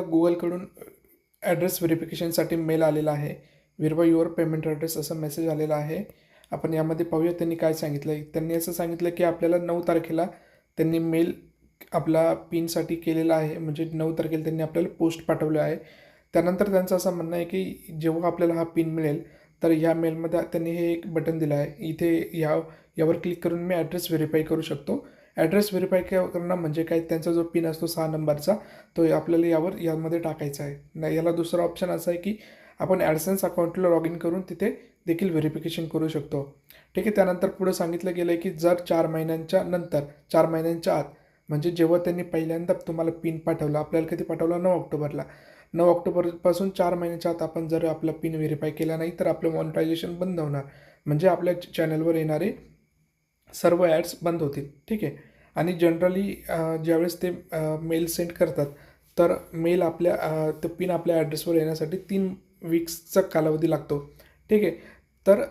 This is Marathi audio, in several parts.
गुगलकडून ॲड्रेस व्हेरिफिकेशनसाठी मेल आलेला आहे. व्हेरीफाय युअर पेमेंट ॲड्रेस असा मेसेज आलेला आहे. आपण यामध्ये पाहूया त्यांनी काय सांगितलं आहे. त्यांनी असं सांगितलं की आपल्याला 9 तारखेला त्यांनी मेल आपला पिनसाठी केलेला आहे. म्हणजे 9 तारखेला त्यांनी आपल्याला पोस्ट पाठवलं आहे. त्यानंतर त्यांचं असं म्हणणं आहे की जेव्हा आपल्याला हा पिन मिळेल तर ह्या मेलमध्ये त्यांनी हे एक बटन दिलं आहे. इथे यावर क्लिक करून मी ॲड्रेस व्हेरीफाय करू शकतो. ॲड्रेस व्हेरीफाय करणं म्हणजे काय, त्यांचा जो पिन असतो 6 नंबरचा तो आपल्याला यामध्ये टाकायचा आहे. नाही, याला दुसरा ऑप्शन असा आहे की आपण ॲडसेन्स अकाउंटला लॉग इन करून तिथे देखील व्हेरिफिकेशन करू शकतो. ठीक आहे. त्यानंतर पुढं सांगितलं गेलं आहे की जर 4 महिन्यांच्या नंतर 4 महिन्यांच्या आत म्हणजे जेव्हा त्यांनी पहिल्यांदा तुम्हाला पिन पाठवला, आपल्याला कधी पाठवला 9 ऑक्टोबरला, 9 ऑक्टोबरपासून 4 महिन्याच्या आत आपण जर आपला पिन व्हेरीफाय केला नाही तर आपलं मॉनिटायझेशन बंद होणार. म्हणजे आपल्या चॅनलवर येणारे सर्व ॲड्स बंद होतील. ठीक आहे. आणि जनरली ज्यावेळेस ते मेल सेंड करतात तर मेल तो पिन आपल्या ॲड्रेसवर येण्यासाठी 3 वीक्सचा कालावधी लागतो. ठीक आहे. तर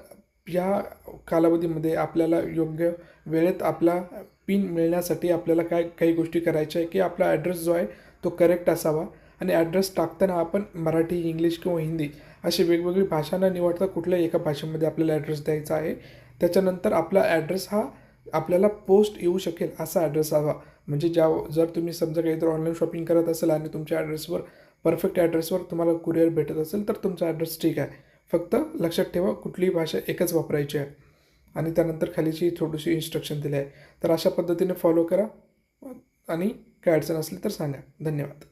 या कालावधीमध्ये आपल्याला योग्य वेळेत आपला पिन मिळण्यासाठी आपल्याला काही गोष्टी करायच्या आहे की आपला ॲड्रेस जो आहे तो करेक्ट असावा. आणि ॲड्रेस टाकताना आपण मराठी, इंग्लिश किंवा हिंदी अशी वेगवेगळी भाषा न निवडता कुठल्याही एका भाषेमध्ये आपल्याला ॲड्रेस द्यायचा आहे. त्याच्यानंतर आपला ॲड्रेस हा आपल्याला पोस्ट येऊ शकेल असा ॲड्रेस हवा. म्हणजे जर तुम्ही समजा काहीतरी ऑनलाईन शॉपिंग करत असाल आणि तुमच्या ॲड्रेसवर परफेक्ट ॲड्रेसवर तुम्हाला कुरिअर भेटत असेल तर तुमचा ॲड्रेस ठीक आहे. फक्त लक्षात ठेवा कुठलीही भाषा एकच वापरायची आहे. आणि त्यानंतर खालीची थोडीशी इन्स्ट्रक्शन दिली आहे. तर अशा पद्धतीने फॉलो करा आणि काय अडचण असली तर सांगा. धन्यवाद.